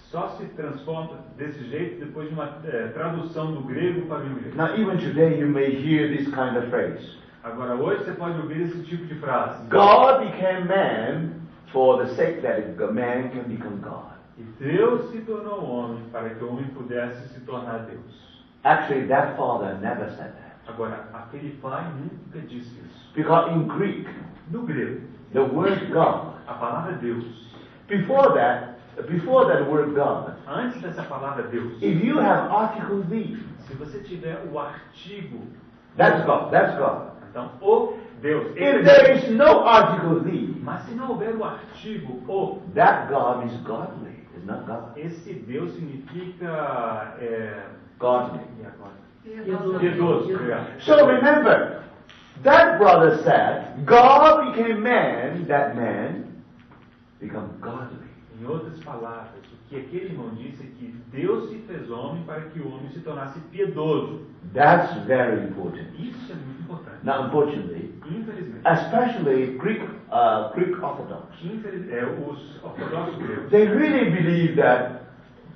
Só se transforma desse jeito depois de uma tradução do grego para o inglês. Now, even today, you may hear this kind of phrase. Agora, hoje você pode ouvir esse tipo de frase. God became man for the sake that man can become God. E Deus se tornou homem para que o homem pudesse se tornar Deus. Actually, that father never said that. Agora, aquele pai nunca disse isso. Because in Greek, No grego, the word God, a palavra Deus, before that word God, antes dessa palavra Deus, if you have article the, se você tiver o artigo, that's God, that's God. então o Deus. If there is no article the, Mas se não houver o artigo o, that God is godly, is not God. esse Deus significa Godly. e agora? Piedoso. Piedoso, obrigado. So remember, that brother said, God became man, that man become godly. Em outras palavras, o que aquele irmão disse é que Deus se fez homem para que o homem se tornasse piedoso. That's very important. Isso é muito importante. Now, unfortunately, Infelizmente, especially Greek Orthodox, os ortodoxos gregos, they really believe that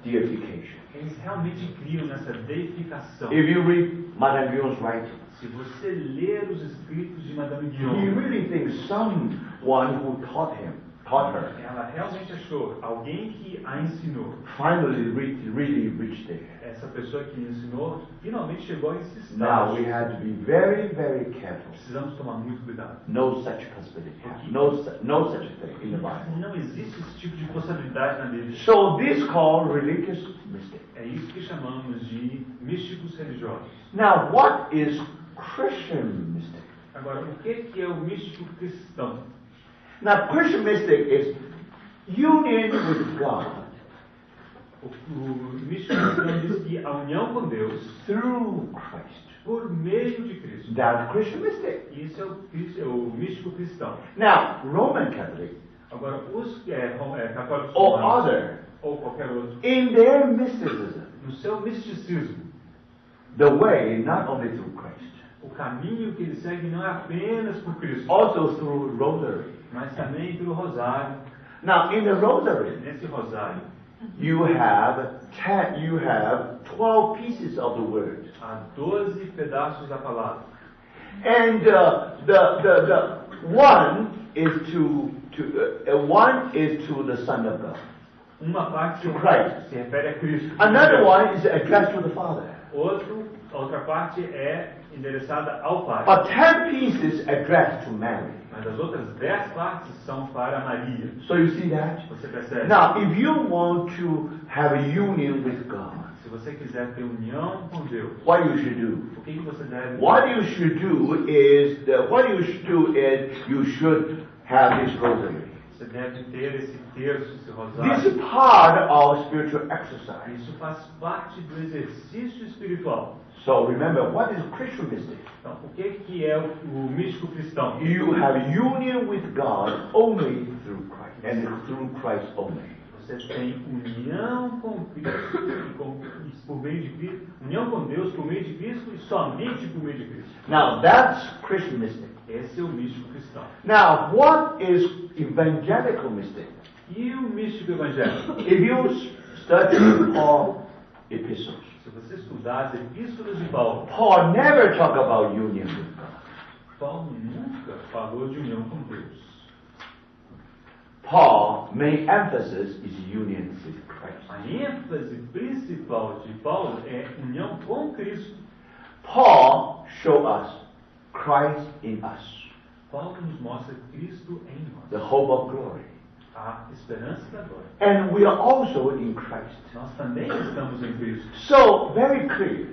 deification. eles realmente criam nessa deificação. If you read Madame Guillaume's writing, Se você ler os escritos de Madame he Guillaume, really thinks someone who taught her, ela realmente achou alguém que a ensinou. finally really reached there. Essa pessoa que ensinou finalmente chegou a esse Now we estágio. have to be very, very careful. Precisamos tomar muito cuidado. No such possibility. No such thing in the Bible. Não existe esse tipo de possibilidade na Bíblia. So this called religious mystic. É isso que chamamos de místicos religiosos. Now what is Christian mystic? Agora, o que é o místico cristão? Now Christian mystic is union with God O místico cristão diz que a união com Deus through Christ. por meio de Cristo. That's Christian mystic. Isso é o místico cristão. Now Roman Catholic Agora, os católicos or romanos, other, ou qualquer outro, in their mysticism, no seu misticismo, the way not only through Christ, o caminho que eles seguem não é apenas por Cristo, also through Rosary. mas também pelo rosário. Now in the Rosary, Nesse rosário, you have 12 pieces of the word. há 12 pedaços da palavra. And the one is to the Son of God. Uma parte To Christ. se refere a Cristo. Another one is addressed to the Father. Outra parte é endereçada ao Pai. But 10 pieces addressed to Mary. Mas as outras 10 partes são para Maria. So you see that? Você percebe? Now, if you want to have a union with God, Se você quiser ter união com Deus, what you should do? o que você deve What you should do is you should have this rosary. Você deve ter esse terço, esse This rosário. is part of spiritual exercise. Isso faz parte do exercício espiritual. So remember, what is Christian mystic? Então, o que é o místico cristão? You have union with God only through Christ, and through Christ only. Você tem união com Cristo, por meio de Cristo, união com Deus por meio de Cristo e somente por meio de Cristo. Now that's Christian mystic. Esse é o místico cristão. Now, what is evangelical mystic? E o místico evangélico? If you study Paul's epistles, Se você estudar as epístolas de Paulo, Paul never talk about union with God. Paulo nunca falou de união com Deus. Paul's main emphasis is union with Christ. A ênfase principal de Paulo é união com Cristo. Paul show us Christ in us, Paulo nos mostra Cristo em nós, the hope of glory. a esperança da glória. And we are also in Christ. Nós também estamos em Cristo. So, very clear.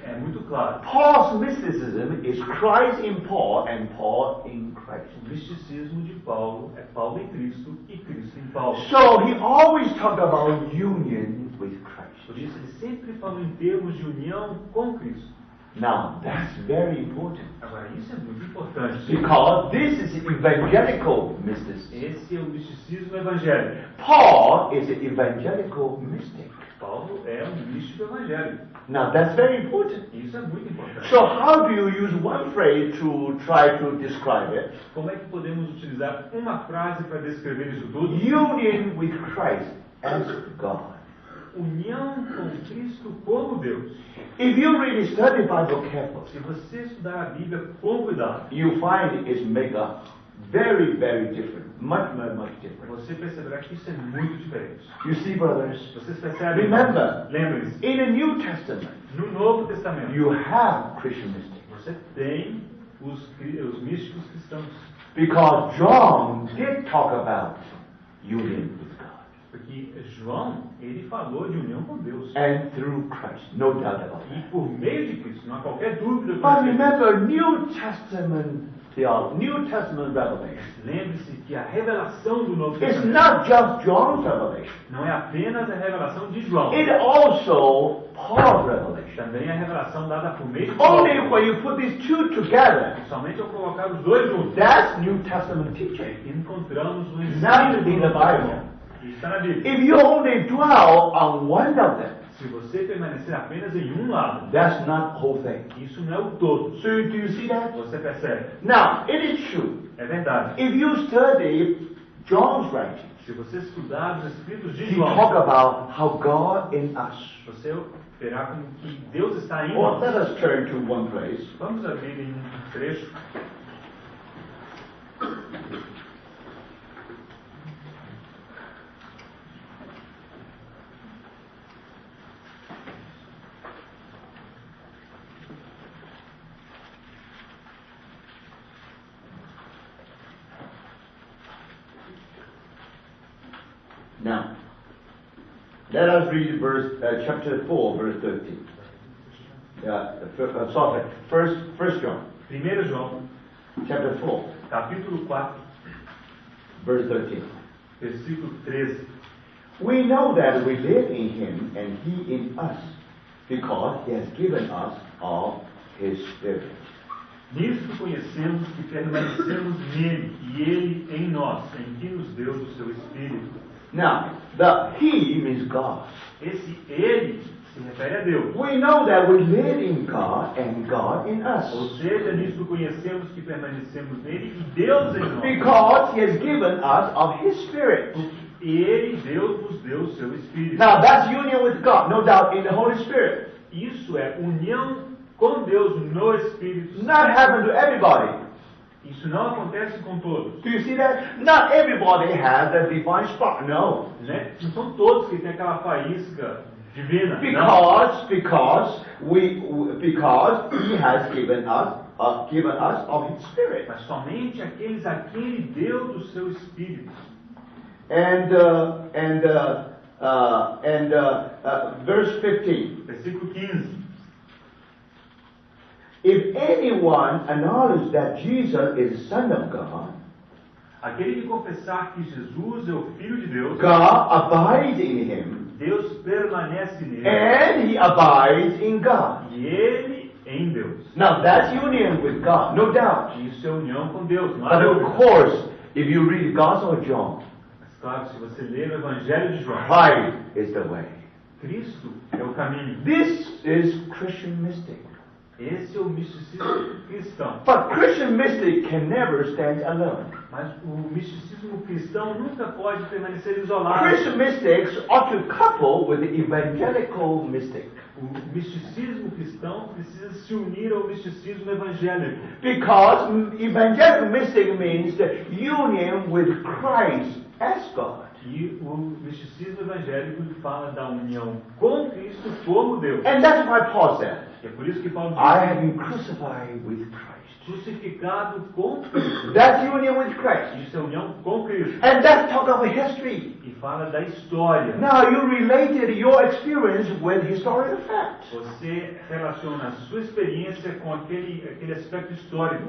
É muito claro. Paul's mysticism is Christ in Paul and Paul in Christ. O misticismo de Paulo é Paulo em Cristo e Cristo em Paulo. So, he always talked about union with Christ. Por isso ele sempre fala em termos de união com Cristo. Now, that's very important. Agora, isso é muito importante. Because this is evangelical mysticism. Esse é o misticismo evangélico. Paul is an evangelical mystic. Paulo é um místico evangélico. Now, that's very important. Isso é muito importante. So, how do you use one phrase to try to describe it? Como é que podemos utilizar uma frase para descrever isso tudo? Union with Christ as God. União com Cristo como Deus. If you really study Bible carefully, Se você estudar a Bíblia com cuidado, you find it's make a very, very different. Much different. você perceberá que isso é muito diferente. You see, brothers? Vocês percebem? Remember, Lembre-se, in the New Testament, no Novo Testamento, you have Christian mystics. você tem os místicos cristãos. Because John did talk about union with God. Porque João, ele falou de união com Deus. And through Christ, no doubt about E that. por meio de Cristo, não há qualquer dúvida. But remember, New Testament theology, New Testament revelation. Lembre-se que a revelação do Novo It's Testamento not just John's revelation. não é apenas a revelação de João. It also Paul's revelation. Também é a revelação dada por meio de Paulo. Only when you put these two together, E somente ao colocar os dois juntos, that's New Testament teaching. encontramos o Not ensino do in the Novo Bible. Testamento. Isso está na Bíblia. If you only dwell on one of them, Se você permanecer apenas em um lado, that's not the whole thing. isso não é o todo. So do you see that? Você percebe? Now, it is true. É verdade. If you study John's writings, Se você estudar os escritos de he talk João, about how God in us. você verá como que Deus está em Well, let nós. us turn to one place. Vamos abrir em um trecho. Now, let us read chapter 4, verse 13. First John, 1 João, chapter 4, capítulo 4, verse 13. versículo 13. We know that we live in him and he in us, because he has given us of his Spirit. Nisto conhecemos que permanecemos nele e ele em nós, em que nos deu do seu Espírito. Now, the he means God. Esse ele se refere a Deus. We know that we live in God and God in us, Ou seja, nisto conhecemos que permanecemos nele e Deus em nós. because he has given us of his Spirit. Porque ele, Deus, nos deu o seu Espírito. Now, that's union with God, no doubt, in the Holy Spirit. Isso é união com Deus no Espírito It's Santo. not happen to everybody. Isso não acontece com todos. Do you see that? Not everybody has that divine spark. No. Né? Não são todos que têm aquela faísca divina. Não. Because he has given us of his Spirit. Mas somente aqueles a quem ele deu do seu Espírito. And verse 15. Versículo 15. If anyone acknowledges that Jesus is the Son of God, Aquele que confessar que Jesus é o Filho de Deus, God abides in him, Deus permanece nele. and he abides in God. E ele em Deus. Now that's union with God, no doubt. Isso é união com Deus, não há But dúvida. of course, if you read the Gospel of John, Mas claro, se você ler o Evangelho de João, Christ is the way. Cristo é o caminho. This is Christian mystic. Esse é o misticismo cristão. But Christian mystic can never stand alone. Mas o misticismo cristão nunca pode permanecer isolado. Christian mystics ought to couple with the evangelical mystic. O misticismo cristão precisa se unir ao misticismo evangélico. Because evangelical mystic means the union with Christ as God. E o misticismo evangélico fala da união com Cristo como Deus. And that's why Paul said, É por isso que Paulo I diz, have been crucified with Christ. crucificado com Cristo. That's union with Christ. Isso é união com Cristo. And that's talk of history. E fala da história. Now you related your experience with historical facts. Você relaciona a sua experiência com aquele aspecto histórico.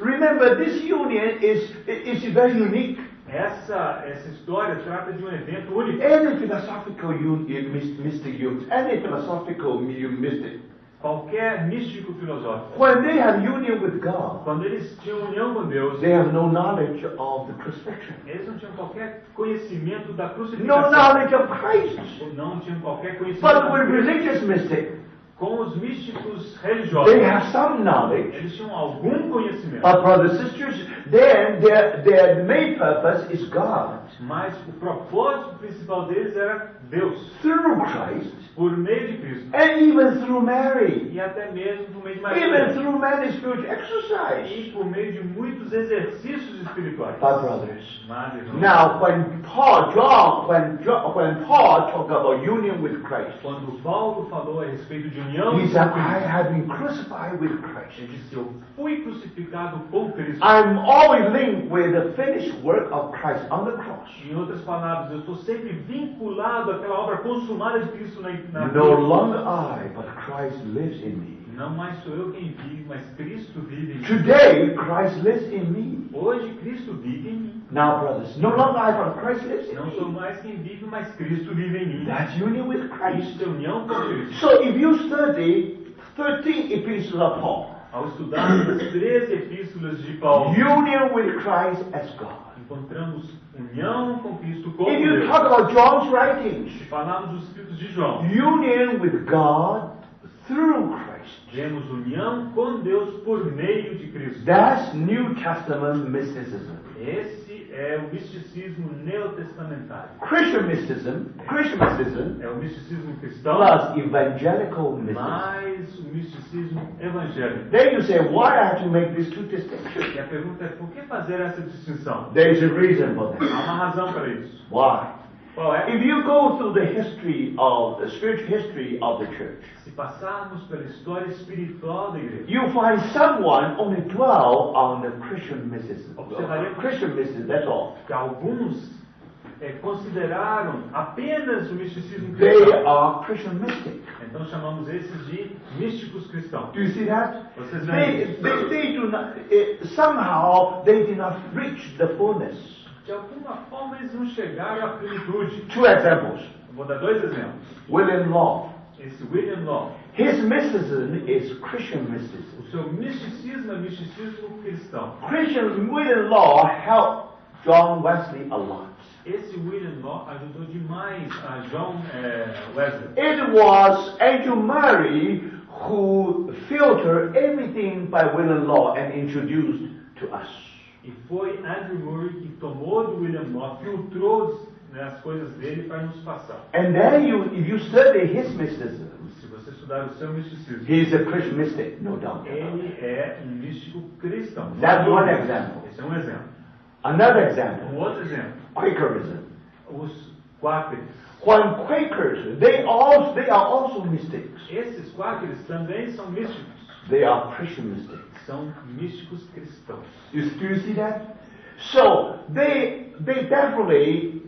Remember, this union is very unique. Essa história trata de um evento único. Any philosophical mystic, any philosophical mystic, Qualquer místico filosófico, when they have union with God, quando eles tinham união com Deus, they have no knowledge of the crucifixion, eles não tinham qualquer conhecimento da no crucificação. knowledge of Christ. Não tinham qualquer conhecimento But da with crucificação. religious mystic, Com os místicos religiosos, they have some knowledge. eles tinham algum conhecimento. But brothers and sisters, then their main purpose is God. Mas o propósito principal deles era Deus, Through Christ, por meio de Cristo. and even through Mary, E até mesmo por meio de even Maria. through many spiritual E exercise. por meio de muitos exercícios espirituais. But brothers, Mas, irmãos, now when Paul talked about union with Christ, quando Paulo falou a respeito de união he com said, I Cristo, have been crucified with Christ. ele disse, eu fui crucificado com Cristo. I'm always linked with the finished work of Christ on the cross. Em outras palavras, eu estou sempre vinculado àquela obra consumada de Cristo na No cruz. longer I, but Christ lives in me. Não mais sou eu quem vive, mas Cristo vive em mim. Today, Christ lives in me. Hoje, Cristo vive em mim. Now, brothers, no longer I, but Christ lives in Não sou me. mais quem vive, mas Cristo vive em mim. That's union with Christ. Isso é união com Cristo. So if you study 13 epistles of Paul, Ao estudarmos as 13 epístolas de Paulo, union with Christ as God. encontramos união com Cristo como If you Deus. talk about John's writings, Se falarmos dos escritos de João, union with God through Christ. vemos união com Deus por meio de Cristo. That's New Testament mysticism. Esse é o misticismo neotestamentário. Christian mysticism É o misticismo cristão, plus evangelical mysticism. mais o misticismo evangélico. Then you say, why I have to make these two distinctions? E a pergunta é, por que fazer essa distinção? There is a reason for Há that. uma razão para isso. Why? Qual é? If you go through the history of the spiritual history of the church, Se passarmos pela história espiritual da igreja, you find someone only dwell on the Christian mysticism. Christian mysticism, that's all. que alguns consideraram apenas o misticismo They cristão. are Christian mystics. Então chamamos esses de místicos cristãos. Do you see that? Vocês veem isso? They do not, somehow they did not reach the fullness. De alguma forma eles não chegaram à plenitude. Two examples. Eu vou dar dois exemplos. William Law. Esse William Law, His mysticism is Christian mysticism. o seu misticismo é misticismo cristão. Christian William Law helped John Wesley a lot. Esse William Law ajudou demais a John Wesley. It was Andrew Murray who filtered everything by William Law and introduced to us. E foi Andrew Murray que tomou do William Law, filtrou as coisas dele para nos passar. And then if you study his mysticism, Se você estudar o seu misticismo, he is a Christian mystic, no doubt. ele é um místico cristão. That's one example. Esse é um exemplo. Another example, Um outro exemplo, Quakerism. os quáqueres. When Quakers, they are also mystics. Esses quáqueres também são místicos. They are Christian mystics. São místicos cristãos. Do you see that? So they definitely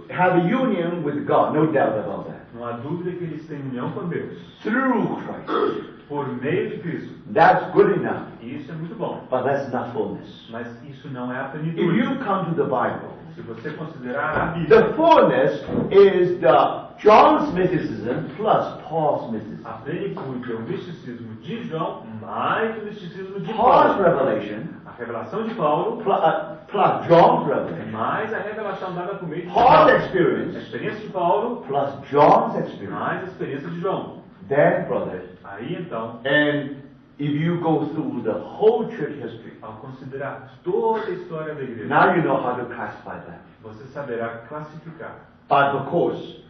have a union with God, no doubt about that. Não há dúvida que eles têm união com Deus. Through Christ. Por meio de Cristo. That's good enough, E isso é muito bom. but that's not fullness. Mas isso não é a If plenitude. you come to the Bible, Se você considerar a Bíblia, the fullness is the John's mysticism plus Paul's mysticism. a plenitude é o misticismo de João mais o misticismo de Paul's Paulo. revelation A revelação de Paulo plus John's revelation. mais a revelação dada por meio de Paul's Paulo. A experience experiência de Paulo plus John's experience. mais a experiência de João. Then, brothers, Aí então, and if you go through the whole church history, ao considerar toda a história da igreja, now you know how to classify that. você saberá classificar. But of course,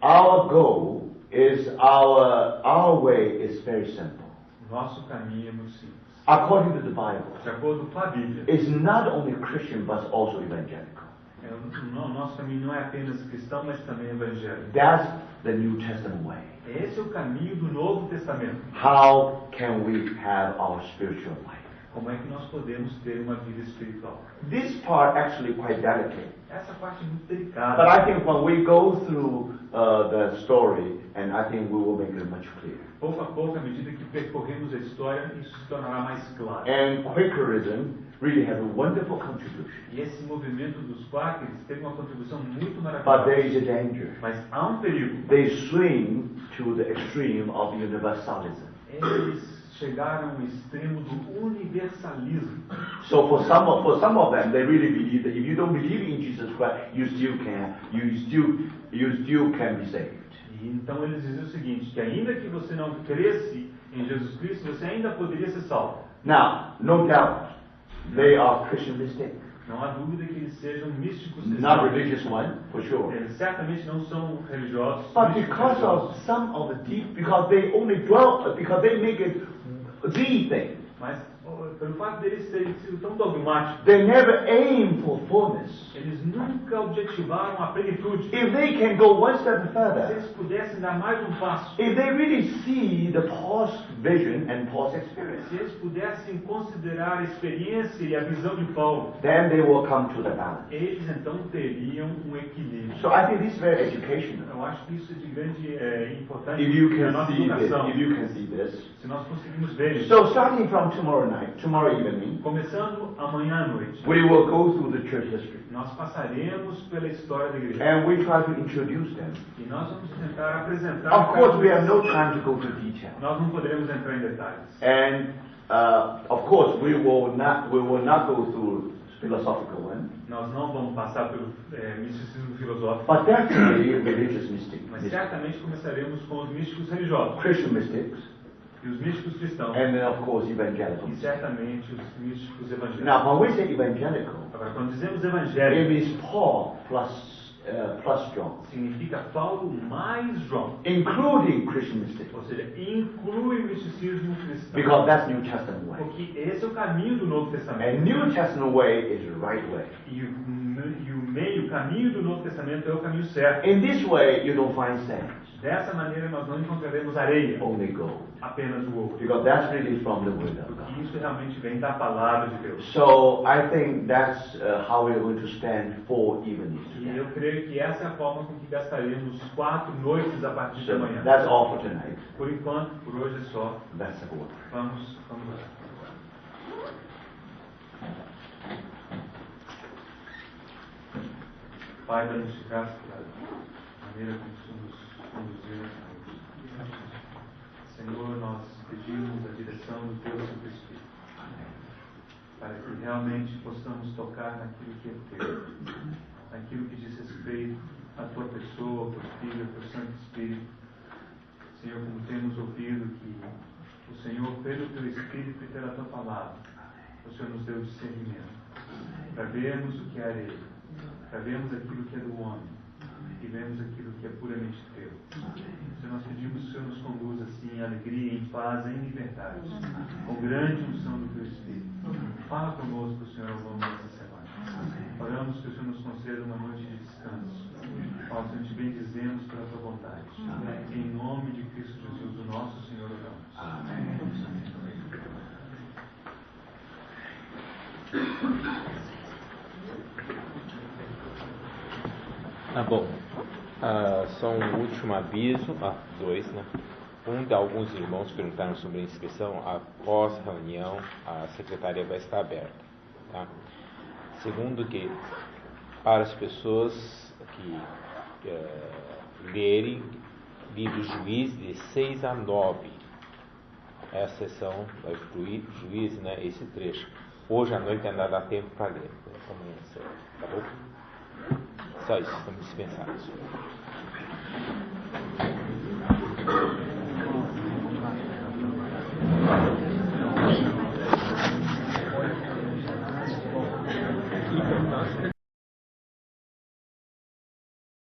our goal is our way is very simple. Nosso caminho é muito simples. According to the Bible, De acordo com a Bíblia, it's not only Christian but also evangelical. o nosso caminho não é apenas cristão, mas também evangélico. That's the New Testament way. Esse é o caminho do Novo Testamento. How can we have our spiritual life? Como é que nós podemos ter uma vida espiritual? This part actually quite delicate. Essa parte é muito delicada. But I think when we go through the story, and I think we will make it much clearer. Pouco a pouco, à medida que percorremos a história, isso se tornará mais claro. And Quakerism really has a wonderful contribution. E esse movimento dos Quakers teve uma contribuição muito But maravilhosa. there is a danger. Mas há um perigo. They swing to the extreme of universalism. Eles chegaram ao extremo do universalismo. So for some of them, they really believe that if you don't believe in Jesus Christ, you still can be saved. E então eles diziam o seguinte, que ainda que você não cresce em Jesus Cristo, você ainda poderia ser salvo. Now, no doubt, they are Christian mystics. Não há dúvida que eles sejam místicos Not cristãos. religious one, for sure. Eles certamente não são religiosos. But místicos because religiosos. of some of the deep, because they only dwell, because they make it the thing. Mas pelo fato deles terem sido tão dogmáticos, They never aim for fullness. eles nunca objetivaram a plenitude. If they can go one step Se further, eles pudessem dar mais um passo, if they really see the Paul's vision and Paul's experience, se eles pudessem considerar a experiência e a visão de Paulo, then they will come to the balance. eles então teriam um equilíbrio. So I think this is very educational. Eu acho que isso é de grande importância If you na can nossa see this, educação. if you can see this. Se nós conseguimos ver isso. So starting from tomorrow evening, Começando amanhã à noite, we will go through the church history. nós passaremos pela história da igreja. And we try to introduce them. E nós vamos tentar apresentar. Of course, we have no time to go to detail. Nós não poderemos entrar em detalhes. And of course, we will not go through philosophical one, Nós não vamos passar pelo misticismo filosófico, but definitely religious mas mystics, certamente começaremos com os místicos religiosos Christian mystics, e os místicos cristãos and then of course evangelical e mystics. certamente os místicos evangélicos. Now, when we say evangelical, Agora, quando dizemos it evangélico, means Paul plus John, significa Paulo mais João, including Christian mystics, ou seja, inclui o misticismo cristão. because that's New Testament way. Porque esse é o caminho do Novo Testamento. And New Testament way is the right way. E o caminho do Novo Testamento é o caminho certo. In this way, you don't find sand, Dessa maneira nós não encontraremos areia, only gold, apenas o ouro. because that's really from the Word of God. Porque isso realmente vem da palavra de Deus. So I think that's how we're going to spend 4 evenings E together. eu creio que essa é a forma com que gastaremos 4 noites a partir de So amanhã. that's all for tonight. Por enquanto, por hoje é só. That's the order. Vamos orar. Pai, dá-nos graça pela maneira como o Senhor nos conduziu nessa noite. Senhor, nós pedimos a direção do Teu Santo Espírito, para que realmente possamos tocar naquilo que é Teu, naquilo que diz respeito à Tua pessoa, ao Teu Filho, ao Teu Santo Espírito. Senhor, como temos ouvido que o Senhor, pelo Teu Espírito e pela Tua Palavra, o Senhor nos deu discernimento, para vermos o que é areia, para vermos aquilo que é do homem, e vemos aquilo que é puramente Teu. Senhor, nós pedimos que o Senhor nos conduza assim em alegria, em paz, em liberdade, com grande unção do Teu Espírito. Fala conosco, Senhor, ao longo dessa semana. Oramos que o Senhor nos conceda uma noite de descanso. Ó Senhor, te bendizemos pela Tua bondade. Em nome de Cristo Jesus, o nosso Senhor, oramos. Amém. Bom, só um último aviso, dois, né? Alguns irmãos perguntaram sobre a inscrição. Após a reunião, a secretaria vai estar aberta, tá? Segundo, que para as pessoas que lerem livro Juízes de 6 a 9, essa sessão vai fluir Juízes, né? Esse trecho. Hoje à noite ainda dá tempo para ler, amanhã cedo, tá bom? Só isso, estamos dispensados.